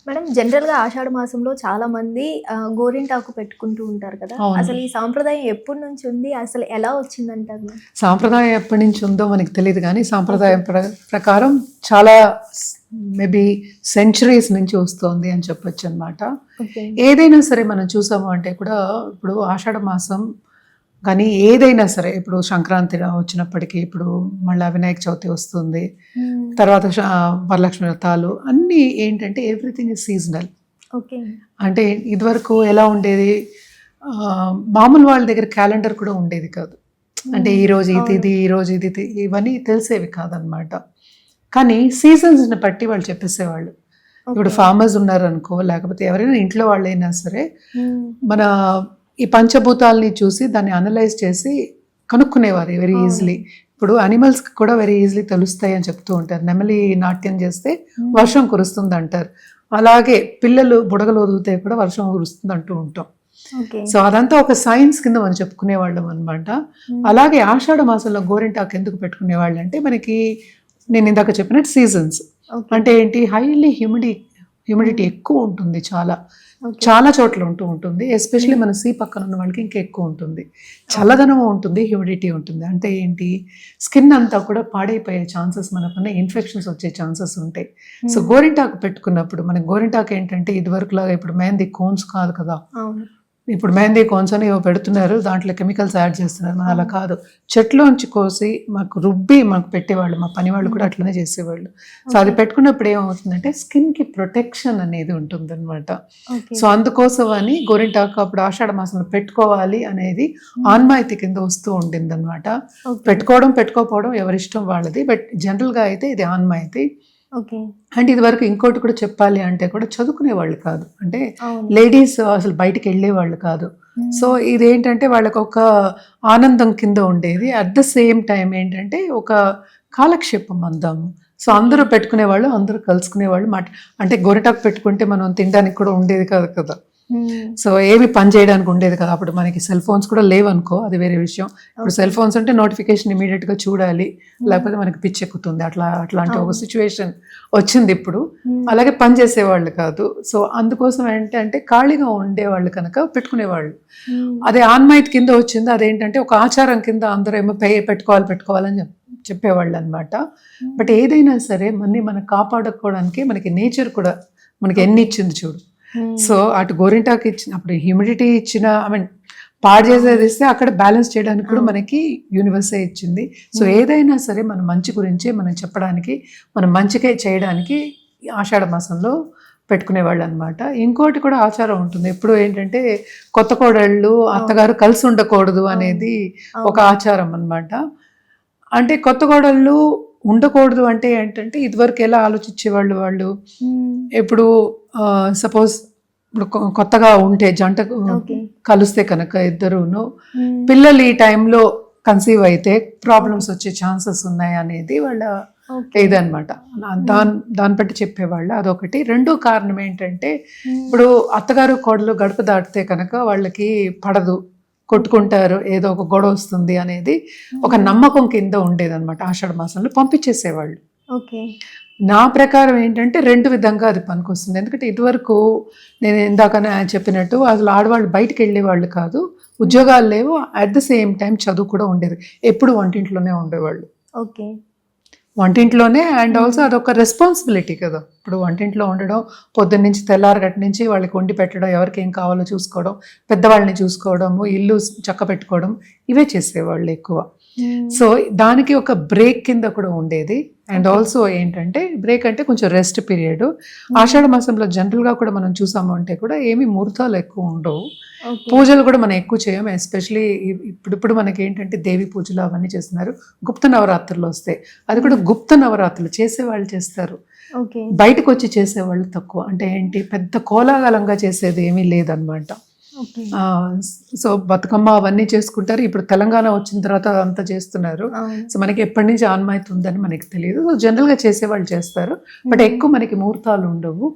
Madam జనరల్‌గా ఆషాఢ మాసంలో చాలా మంది గోరింటాకు పెట్టుకుంటూ ఉంటారు కదా! అవును. అసలు ఈ సాంప్రదాయం ఎప్పటి నుంచి ఉంది? అసలు ఎలా వచ్చిందంటారు మేడం? సాంప్రదాయం ఎప్పటి నుంచి ఉందో మనకి తెలియదు కానీ సాంప్రదాయం ప్రకారం చాలా మేబీ సెంచరీస్ నుంచి వస్తుంది అని చెప్పొచ్చు అనమాట. ఓకే. ఏదైనా సరే మనం చూసాము అంటే కూడా ఇప్పుడు ఆషాఢ మాసం కానీ ఏదైనా సరే ఇప్పుడు సంక్రాంతి వచ్చినప్పటికీ ఇప్పుడు మళ్ళీ వినాయక చవితి వస్తుంది, హ్మ్. తర్వాత వరలక్ష్మి వ్రతాలు అన్నీ ఏంటంటే ఎవ్రీథింగ్ ఇస్ సీజనల్. ఓకే. అంటే ఇదివరకు ఎలా ఉండేది, మామూలు వాళ్ళ దగ్గర క్యాలెండర్ కూడా ఉండేది కాదు. అంటే ఈ రోజు ఇది అవును. ఇది ఈ రోజు ఇది ఇది ఇవన్నీ తెలిసేవి కాదనమాట. కానీ సీజన్స్ని బట్టి వాళ్ళు చెప్పేసేవాళ్ళు. ఇప్పుడు ఓకే. ఫార్మర్స్ ఉన్నారనుకో, లేకపోతే ఎవరైనా ఇంట్లో వాళ్ళైనా సరే హ్మ్. మన ఈ పంచభూతాలని చూసి దాన్ని అనలైజ్ చేసి కనుక్కునేవారు వెరీ అవును. ఈజీలీ. ఇప్పుడు అనిమల్స్కి కూడా వెరీ ఈజీలీ తెలుస్తాయి అని చెప్తూ ఉంటారు. నెమలి నాట్యం చేస్తే వర్షం కురుస్తుంది అంటారు. అలాగే పిల్లలు బుడగలు వదిలితే కూడా వర్షం కురుస్తుంది అంటూ ఉంటాం. ఓకే. సో అదంతా ఒక సైన్స్ కింద మనం చెప్పుకునేవాళ్ళం అనమాట. అలాగే ఆషాఢ మాసంలో గోరింటాకు ఎందుకు పెట్టుకునేవాళ్ళు అంటే మనకి నేను ఇందాక చెప్పినట్టు సీజన్స్ ఓకే. అంటే ఏంటి, హైలీ హ్యూమిడిటీ ఎక్కువ ఉంటుంది, చాలా ఓకే. చాలా చోట్ల ఉంటుంది. ఎస్పెషల్లీ మన సీ పక్కన ఉన్న వాళ్ళకి ఇంకా ఎక్కువ ఉంటుంది. చల్లదనం ఉంటుంది, హ్యూమిడిటీ ఉంటుంది. అంటే ఏంటి, స్కిన్ అంతా కూడా పాడైపోయే ఛాన్సెస్, మనకున్న ఇన్ఫెక్షన్స్ వచ్చే ఛాన్సెస్ ఉంటాయి. సో గోరింటాకు పెట్టుకున్నప్పుడు మనకి గోరింటాకు ఏంటంటే ఇదివరకులాగా ఇప్పుడు మెహందీ కోన్స్ కాదు కదా. అవును. ఇప్పుడు మెహందీ కోన్స్ అని ఏవో పెడుతున్నారు, దాంట్లో కెమికల్స్ యాడ్ చేస్తున్నారు. మన అలా కాదు, చెట్లోంచి కోసి మాకు రుబ్బి మాకు పెట్టేవాళ్ళు, మా పని వాళ్ళు కూడా అట్లనే చేసేవాళ్ళు. సో అది పెట్టుకున్నప్పుడు ఏమవుతుందంటే స్కిన్కి ప్రొటెక్షన్ అనేది ఉంటుందన్నమాట. ఓకే. సో అందుకోసం అని గోరింటాకు అప్పుడు ఆషాఢ మాసంలో పెట్టుకోవాలి అనేది ఆన్మాయితీ కింద వస్తూ ఉండిందనమాట. ఓకే. పెట్టుకోవడం పెట్టుకోకపోవడం ఎవరిష్టం వాళ్ళది, బట్ జనరల్గా అయితే ఇది ఆన్మాయితీ. ఓకే. అంటే ఇది వరకు ఇంకోటి కూడా చెప్పాలి అంటే కూడా చదువుకునే వాళ్ళు కాదు, అంటే అవును. లేడీస్ అసలు బయటికి వెళ్ళే వాళ్ళు కాదు. సో ఇదేంటంటే వాళ్ళకి ఒక ఆనందం కింద ఉండేది. అట్ ద సేమ్ టైం ఏంటంటే ఒక కాలక్షేపం అందాము. సో అందరూ పెట్టుకునేవాళ్ళు, అందరూ కలుసుకునేవాళ్ళు. అంటే గోరింటాకు పెట్టుకుంటే మనం తినడానికి కూడా ఉండేది కాదు కదా. సో ఏమి పని చేయడానికి ఉండేది కదా. అప్పుడు మనకి సెల్ ఫోన్స్ కూడా లేవనుకో, అది వేరే విషయం. ఇప్పుడు సెల్ ఫోన్స్ ఉంటే నోటిఫికేషన్ ఇమీడియట్గా చూడాలి, లేకపోతే మనకి పిచ్చెక్కుతుంది. అట్లాంటి ఒక సిచ్యువేషన్ వచ్చింది ఇప్పుడు. అలాగే పని చేసేవాళ్ళు కాదు. సో అందుకోసం ఏంటంటే ఖాళీగా ఉండేవాళ్ళు కనుక పెట్టుకునేవాళ్ళు. అదే ఆన్మైత్ కింద వచ్చింది, అదేంటంటే ఒక ఆచారం కింద అందరూ ఏమో పెట్టుకోవాలని చెప్పేవాళ్ళు అనమాట. బట్ ఏదైనా సరే మనం కాపాడుకోవడానికి మనకి నేచర్ కూడా మనకి ఎన్ని ఇచ్చింది చూడు. సో అటు గోరింటాకు ఇచ్చిన, అప్పుడు హ్యూమిడిటీ ఇచ్చిన, పాడు చేసేది ఇస్తే అక్కడ బ్యాలెన్స్ చేయడానికి కూడా మనకి యూనివర్సే ఇచ్చింది. సో ఏదైనా సరే మన మంచి గురించి మనం చెప్పడానికి, మనం మంచికే చేయడానికి ఆషాఢ మాసంలో పెట్టుకునేవాళ్ళు అనమాట. ఇంకోటి కూడా ఆచారం ఉంటుంది ఎప్పుడు, ఏంటంటే కొత్త కోడళ్ళు అత్తగారు కలిసి ఉండకూడదు అనేది ఒక ఆచారం అనమాట. అంటే కొత్త కోడళ్ళు ఉండకూడదు అంటే ఏంటంటే ఇదివరకు ఎలా ఆలోచించేవాళ్ళు వాళ్ళు, ఇప్పుడు సపోజ్ ఇప్పుడు కొత్తగా ఉంటే జంట కలిస్తే కనుక ఇద్దరును పిల్లలు ఈ టైంలో కన్సీవ్ అయితే ప్రాబ్లమ్స్ వచ్చే ఛాన్సెస్ ఉన్నాయి అనేది వాళ్ళ ఇదనమాట. దాన్ని బట్టి చెప్పేవాళ్ళు. అదొకటి. రెండో కారణం ఏంటంటే ఇప్పుడు అత్తగారు కోడలు గడప దాటితే కనుక వాళ్ళకి పడదు, కొట్టుకుంటారు, ఏదో ఒక గొడవ వస్తుంది అనేది ఒక నమ్మకం కింద ఉండేదన్నమాట. ఆషాఢ మాసంలో పంపించేసేవాళ్ళు. ఓకే. నా ప్రకారం ఏంటంటే రెండు విధంగా అది పనికొస్తుంది. ఎందుకంటే ఇదివరకు నేను ఇందాకనే చెప్పినట్టు అసలు ఆడవాళ్ళు బయటికి వెళ్ళేవాళ్ళు కాదు, ఉద్యోగాలు లేవు, అట్ ద సేమ్ టైం చదువు కూడా ఉండేది. ఎప్పుడు వంటింట్లోనే ఉండేవాళ్ళు. ఓకే. వంటింట్లోనే. అండ్ ఆల్సో అదొక రెస్పాన్సిబిలిటీ కదా. ఇప్పుడు వంటింట్లో ఉండడం, పొద్దున్న నుంచి తెల్లారగట్ట నుంచి వాళ్ళకి వండి పెట్టడం, ఎవరికి ఏం కావాలో చూసుకోవడం, పెద్దవాళ్ళని చూసుకోవడము, ఇల్లు చక్క పెట్టుకోవడం, ఇవే చేసేవాళ్ళు ఎక్కువ. సో దానికి ఒక బ్రేక్ కింద కూడా ఉండేది. అండ్ ఆల్సో ఏంటంటే బ్రేక్ అంటే కొంచెం రెస్ట్ పీరియడ్. ఆషాఢ మాసంలో జనరల్గా కూడా మనం చూసాము అంటే కూడా ఏమి ముహూర్తాలు ఎక్కువ ఉండవు, పూజలు కూడా మనం ఎక్కువ చేయము. ఎస్పెషలీ ఇప్పుడు మనకి ఏంటంటే దేవి పూజలు అవన్నీ చేస్తున్నారు, గుప్త నవరాత్రులు వస్తాయి. అది కూడా గుప్త నవరాత్రులు చేసేవాళ్ళు చేస్తారు, బయటకు వచ్చి చేసేవాళ్ళు తక్కువ. అంటే ఏంటి, పెద్ద కోలాహలంగా చేసేది ఏమీ లేదనమాట. సో బతుకమ్మ అవన్నీ చేసుకుంటారు. ఇప్పుడు తెలంగాణ వచ్చిన తర్వాత అంతా చేస్తున్నారు. సో మనకి ఎప్పటి నుంచి ఆన్మాయితీ ఉందని మనకి తెలియదు. సో జనరల్గా చేసేవాళ్ళు చేస్తారు, బట్ ఎక్కువ మనకి ముహూర్తాలు ఉండవు.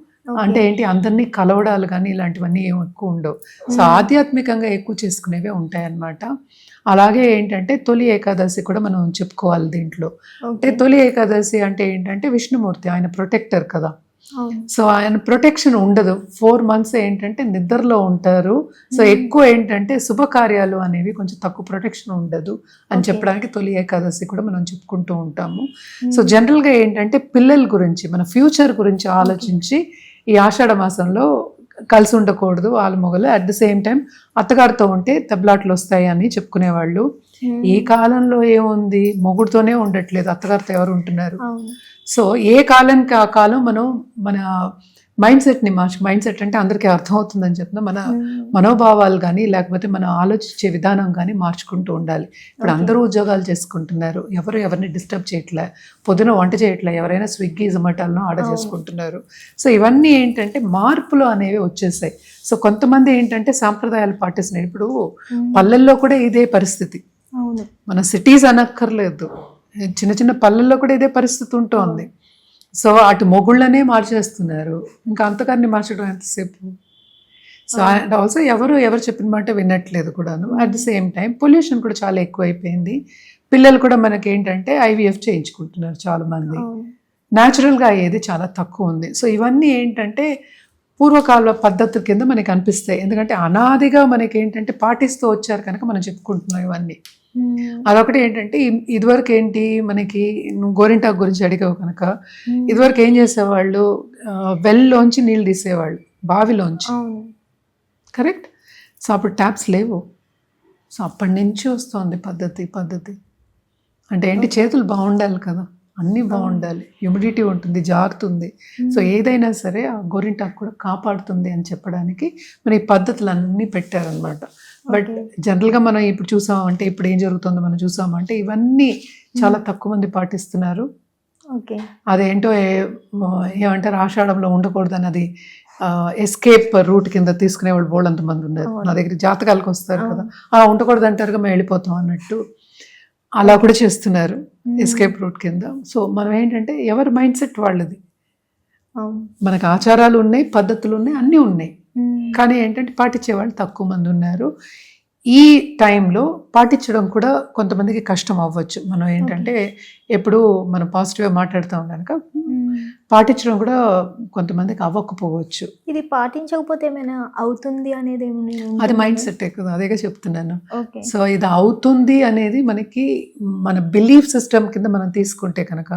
అంటే ఏంటి, అందరినీ కలవడాలు కానీ ఇలాంటివన్నీ ఏమి ఎక్కువ ఉండవు. సో ఆధ్యాత్మికంగా ఎక్కువ చేసుకునేవే ఉంటాయన్నమాట. అలాగే ఏంటంటే తొలి ఏకాదశి కూడా మనం చెప్పుకోవాలి దీంట్లో. అంటే తొలి ఏకాదశి అంటే ఏంటంటే విష్ణుమూర్తి, ఆయన ప్రొటెక్టర్ కదా. అవును. సో ఆయన ప్రొటెక్షన్ ఉండదు. 4 months ఏంటంటే నిద్రలో ఉంటారు. సో ఎక్కువ ఏంటంటే శుభకార్యాలు అనేవి కొంచెం తక్కువ, ప్రొటెక్షన్ ఉండదు అని చెప్పడానికి తొలి ఏకాదశి కూడా మనం చెప్పుకుంటూ ఉంటాము. సో జనరల్గా ఏంటంటే పిల్లల గురించి, మన ఫ్యూచర్ గురించి ఆలోచించి ఈ ఆషాఢ మాసంలో కలిసి ఉండకూడదు వాళ్ళు మొగలు. అట్ ద సేమ్ టైం అత్తగారితో ఉంటే దెబ్బలాట్లు వస్తాయి అని చెప్పుకునేవాళ్ళు. ఈ కాలంలో ఏముంది, మొగుడుతోనే ఉండట్లేదు, అత్తగారితో ఎవరు ఉంటున్నారు? సో ఏ కాలానికి ఆ కాలం మనం మన మైండ్ సెట్ని మైండ్ సెట్ అంటే అందరికీ అర్థమవుతుందని చెప్తున్నా, మన మనోభావాలు కానీ లేకపోతే మనం ఆలోచించే విధానం కానీ మార్చుకుంటూ ఉండాలి. ఇప్పుడు అందరూ ఉద్యోగాలు చేసుకుంటున్నారు, ఎవరిని డిస్టర్బ్ చేయట్లే, పొద్దున వంట చేయట్లే, ఎవరైనా స్విగ్గీ జొమాటోలను ఆర్డర్ చేసుకుంటున్నారు. సో ఇవన్నీ ఏంటంటే మార్పులు అనేవి వచ్చేసాయి. సో కొంతమంది ఏంటంటే సాంప్రదాయాలు పాటిస్తున్నారు. ఇప్పుడు పల్లెల్లో కూడా ఇదే పరిస్థితి, మన సిటీస్ అనక్కర్లేదు, చిన్న చిన్న పల్లెల్లో కూడా ఇదే పరిస్థితి ఉంటుంది. సో అటు మొగుళ్ళనే మార్చేస్తున్నారు, ఇంకా అంతగాన్ని మార్చడం ఎంతసేపు? సో అండ్ ఆల్సో ఎవరు చెప్పిన మాట వినట్లేదు కూడాను. At the same time pollution కూడా చాలా ఎక్కువైపోయింది. పిల్లలు కూడా మనకి ఏంటంటే ఐవీఎఫ్ చేయించుకుంటున్నారు చాలా మంది, న్యాచురల్గా అయ్యేది చాలా తక్కువ ఉంది. సో ఇవన్నీ ఏంటంటే పూర్వకాల పద్ధతుల కింద మనకి అనిపిస్తాయి, ఎందుకంటే అనాదిగా మనకి ఏంటంటే పాటిస్తూ వచ్చారు కనుక మనం చెప్పుకుంటున్నాం ఇవన్నీ. అదొకటి ఏంటంటే ఇదివరకు ఏంటి మనకి, గోరింటాకు గురించి అడిగావు కనుక, ఇదివరకు ఏం చేసేవాళ్ళు, వెల్లోంచి నీళ్ళు తీసేవాళ్ళు, బావిలోంచి, కరెక్ట్? సో అప్పుడు ట్యాప్స్ లేవు. సో అప్పటి నుంచి వస్తుంది పద్ధతి అంటే ఏంటి, చేతులు బాగుండాలి కదా, అన్నీ బాగుండాలి, హ్యూమిడిటీ ఉంటుంది, జారుతుంది. సో ఏదైనా సరే ఆ గోరింటాకు కూడా కాపాడుతుంది అని చెప్పడానికి మన ఈ పద్ధతులు అన్నీ పెట్టారనమాట. బట్ జనరల్గా మనం ఇప్పుడు చూసామంటే, ఇప్పుడు ఏం జరుగుతుందో మనం చూసామంటే ఇవన్నీ చాలా తక్కువ మంది పాటిస్తున్నారు. అదేంటో ఏమంటారు, ఆషాఢంలో ఉండకూడదు అన్నది ఎస్కేప్ రూట్ కింద తీసుకునే వాళ్ళు బోల్డ్ మంది ఉన్నారు. నా దగ్గర జాతకాలకు వస్తారు కదా, ఉండకూడదు అంటారుగా, మేము వెళ్ళిపోతాం అన్నట్టు అలా కూడా చేస్తున్నారు ఎస్కేప్ రూట్ కింద. సో మనం ఏంటంటే ఎవరి మైండ్ సెట్ వాళ్ళది. మనకు ఆచారాలు ఉన్నాయి, పద్ధతులు ఉన్నాయి, అన్నీ ఉన్నాయి, కానీ ఏంటంటే పాటించే వాళ్ళు తక్కువ మంది ఉన్నారు. ఈ టైంలో పాటించడం కూడా కొంతమందికి కష్టం అవ్వచ్చు. మనం ఏంటంటే ఎప్పుడు మనం పాజిటివ్గా మాట్లాడుతాం కనుక పాటించడం కూడా కొంతమందికి అవ్వకపోవచ్చు. ఇది పాటించకపోతే ఏమైనా అవుతుంది అనేది అది మైండ్ సెట్ కదా, అదేగా చెప్తున్నాను. సో ఇది అవుతుంది అనేది మనకి మన బిలీఫ్ సిస్టమ్ కింద మనం తీసుకుంటే కనుక,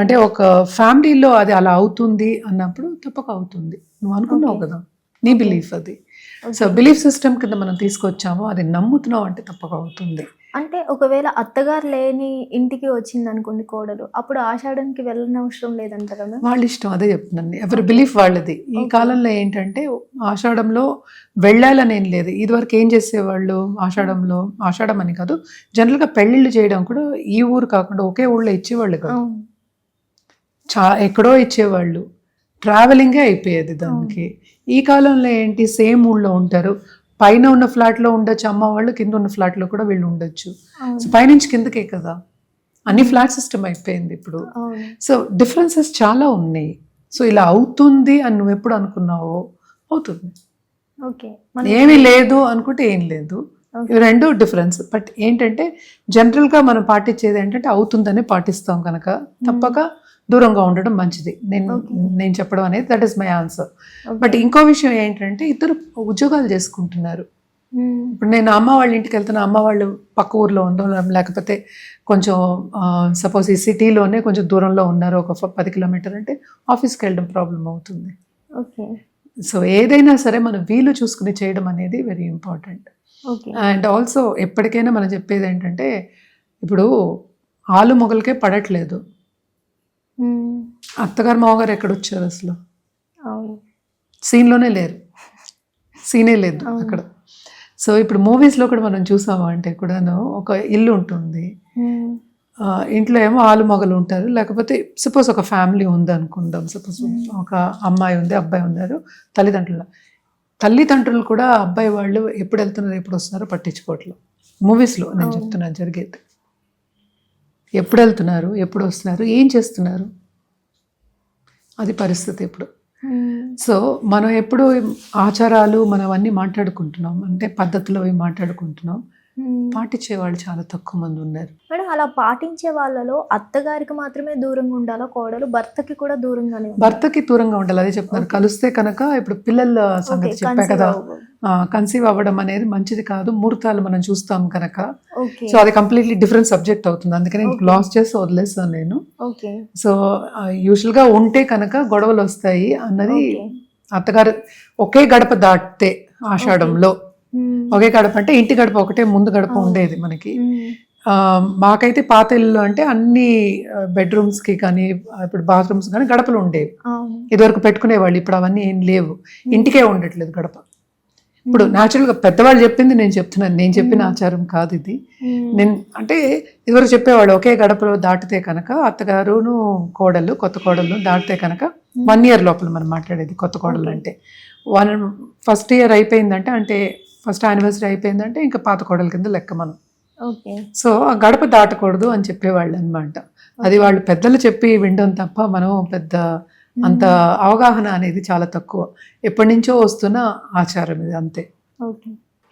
అంటే ఒక ఫ్యామిలీలో అది అలా అవుతుంది అన్నప్పుడు తప్పక అవుతుంది. నువ్వు అనుకున్నావు కదా, నీ బిలీఫ్ అది. సో బిలీఫ్ సిస్టమ్ కింద మనం తీసుకొచ్చాము, అది నమ్ముతున్నావు అంటే తప్పక అవుతుంది. అంటే ఒకవేళ అత్తగారు లేని ఇంటికి వచ్చింది అనుకోండి కోడలు, అప్పుడు ఆషాఢంకి వెళ్ళనవసరం లేదంటారా? వాళ్ళ ఇష్టం, అదే చెప్తున్నాను, ఎవరి బిలీఫ్ వాళ్ళది. ఈ కాలంలో ఏంటంటే ఆషాఢంలో వెళ్ళాలని ఏం లేదు. ఇదివరకు ఏం చేసేవాళ్ళు ఆషాఢంలో, ఆషాఢం అని కాదు, జనరల్గా పెళ్ళిళ్ళు చేయడం కూడా ఈ ఊరు కాకుండా ఒకే ఊళ్ళో ఇచ్చేవాళ్ళు కాదు, ఎక్కడో ఇచ్చేవాళ్ళు, ట్రావెలింగే అయిపోయేది దానికి. ఈ కాలంలో ఏంటి, సేమ్ ఊళ్ళో ఉంటారు, పైన ఉన్న ఫ్లాట్లో ఉండొచ్చు అమ్మ వాళ్ళు, కింద ఉన్న ఫ్లాట్లో కూడా వీళ్ళు ఉండొచ్చు. సో పైనుంచి కిందకే కదా, అన్ని ఫ్లాట్ సిస్టమ్ అయిపోయింది ఇప్పుడు. సో డిఫరెన్సెస్ చాలా ఉన్నాయి. సో ఇలా అవుతుంది అని నువ్వు ఎప్పుడు అనుకున్నావో అవుతుంది, ఏమీ లేదు అనుకుంటే ఏం లేదు, ఇవి రెండు డిఫరెన్స్. బట్ ఏంటంటే జనరల్గా మనం పాటించేది ఏంటంటే అవుతుందని పాటిస్తాం కనుక తప్పక దూరంగా ఉండడం మంచిది. నేను చెప్పడం అనేది that is my answer. But ఇంకో విషయం ఏంటంటే ఇద్దరు ఉద్యోగాలు చేసుకుంటున్నారు. ఇప్పుడు నేను అమ్మ వాళ్ళ ఇంటికి వెళ్తున్నా, అమ్మ వాళ్ళు పక్క ఊర్లో ఉందో లేకపోతే కొంచెం సపోజ్ ఈ సిటీలోనే కొంచెం దూరంలో ఉన్నారు, ఒక 10 కిలోమీటర్ అంటే ఆఫీస్కి వెళ్ళడం ప్రాబ్లం అవుతుంది. సో ఏదైనా సరే మనం వీలు చూసుకుని చేయడం అనేది వెరీ ఇంపార్టెంట్. అండ్ ఆల్సో ఎప్పటికైనా మనం చెప్పేది ఏంటంటే, ఇప్పుడు ఆలు మొగలకే పడట్లేదు, అత్తగారు మామగారు ఎక్కడొచ్చారు అసలు, సీన్లోనే లేరు, సీనే లేదు అక్కడ. సో ఇప్పుడు మూవీస్లో కూడా మనం చూసాము అంటే కూడాను, ఒక ఇల్లు ఉంటుంది, ఇంట్లో ఏమో ఆలు మొగలు ఉంటారు, లేకపోతే సపోజ్ ఒక ఫ్యామిలీ ఉంది అనుకుందాం, సపోజ్ ఒక అమ్మాయి ఉంది, అబ్బాయి ఉన్నారు, తల్లిదండ్రులు కూడా అబ్బాయి వాళ్ళు ఎప్పుడు వెళ్తున్నారు ఎప్పుడు వస్తున్నారో పట్టించుకోవట్లేదు. మూవీస్లో నేను చెప్తున్నాను జరిగేది, ఎప్పుడు వెళ్తున్నారు ఎప్పుడు వస్తున్నారు ఏం చేస్తున్నారు, అది పరిస్థితి ఇప్పుడు. సో మనం ఎప్పుడు ఆచారాలు మనం అన్నీ మాట్లాడుకుంటున్నాం, అంటే పద్ధతులు అవి మాట్లాడుకుంటున్నాం, పాటించే వాళ్ళు చాలా తక్కువ మంది ఉన్నారు. మేడం అలా పాటించే వాళ్ళలో అత్తగారికి మాత్రమే దూరంగా ఉండాలా కోడలు, భర్తకి కూడా దూరంగానే ఉండాలా? భర్తకి దూరంగా ఉండాలి, అదే చెప్తున్నారు. కలిస్తే కనుక ఇప్పుడు పిల్లల సంగతి చెప్పా కదా, కన్సీవ్ అవ్వడం అనేది మంచిది కాదు, ముహూర్తాలు మనం చూస్తాం కనుక. సో అది కంప్లీట్లీ డిఫరెంట్ సబ్జెక్ట్ అవుతుంది, అందుకని లాస్ చేసి వదిలేస్తాను నేను. సో యూజువల్ గా ఉంటే కనుక గొడవలు వస్తాయి అన్నది. అత్తగారు ఒకే గడప దాటితే ఆషాఢంలో, ఒకే గడప అంటే ఇంటి గడప ఒకటే ముందు గడప ఉండేది మనకి. మాకైతే పాత ఇల్లు అంటే అన్ని బెడ్రూమ్స్ కి కానీ ఇప్పుడు బాత్రూమ్స్ కానీ గడపలు ఉండేవి, ఇదివరకు పెట్టుకునేవాళ్ళు. ఇప్పుడు అవన్నీ ఏం లేవు, ఇంటికే ఉండట్లేదు గడప. ఇప్పుడు న్యాచురల్ గా పెద్దవాళ్ళు చెప్పింది నేను చెప్తున్నాను, నేను చెప్పిన ఆచారం కాదు ఇది. నేను అంటే ఇదివరకు చెప్పేవాళ్ళు ఒకే గడపలో దాటితే కనుక అత్తగారును కోడలు, కొత్త కోడలు దాటితే కనుక 1 year లోపల మనం మాట్లాడేది. కొత్త కోడలు అంటే ఫస్ట్ ఇయర్ అయిపోయిందంటే, అంటే ఫస్ట్ యానివర్సరీ అయిపోయిందంటే ఇంకా పాత కోడల కింద లెక్క మనం. సో ఆ గడప దాటకూడదు అని చెప్పేవాళ్ళు అనమాట. అది వాళ్ళు పెద్దలు చెప్పి వినడం తప్ప మనం పెద్ద అంత అవగాహన అనేది చాలా తక్కువ, ఎప్పటి నుంచో వస్తున్న ఆచారం ఇది, అంతే.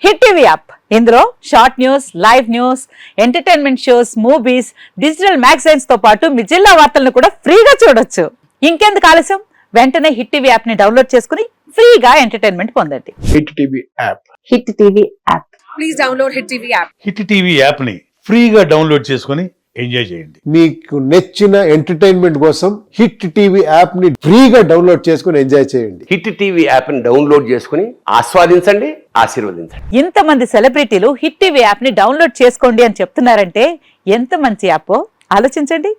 హిట్ టీవీ యాప్, ఇందులో short news, live news, entertainment shows, movies, digital magazines తో పాటు మీ జిల్లా వార్తలను కూడా ఫ్రీగా చూడొచ్చు. ఇంకెందుకు ఆలస్యం, వెంటనే హిట్ టీవీ యాప్ ని డౌన్లోడ్ చేసుకుని ఫ్రీగా ఎంటర్టైన్మెంట్ పొందండి. Hit TV app. Hit TV app. Please download hit TV app. Hit TV app ని ఫ్రీగా డౌన్లోడ్ చేసుకుని ఎంజాయ్ చేయండి. మీకు నచ్చిన ఎంటర్టైన్మెంట్ కోసం హిట్ టీవీ యాప్ ని ఫ్రీగా డౌన్లోడ్ చేసుకుని ఎంజాయ్ చేయండి. హిట్ టీవీ యాప్ ని డౌన్లోడ్ చేసుకుని ఆస్వాదించండి, ఆశీర్వదించండి. ఇంతమంది సెలబ్రిటీలు హిట్ టీవీ యాప్ ని డౌన్లోడ్ చేసుకోండి అని చెప్తున్నారంటే ఎంత మంచి యాప్ ఆలోచించండి.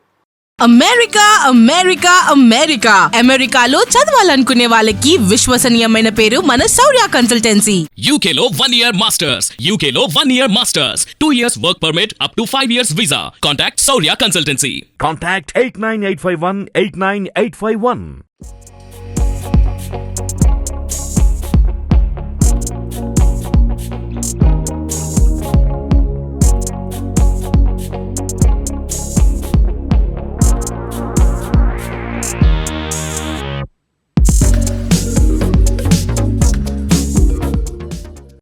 అమెరికా అమెరికా అమెరికా అమెరికాలో చదవాలనుకునే వాళ్ళకి విశ్వసనీయమైన పేరు మన శౌర్య కన్సల్టెన్సీ. UK లో 1 year masters, UK లో 1 year masters, 2 years work permit up to 5 years visa. Contact Saurya Consultancy. Contact 89851 89851.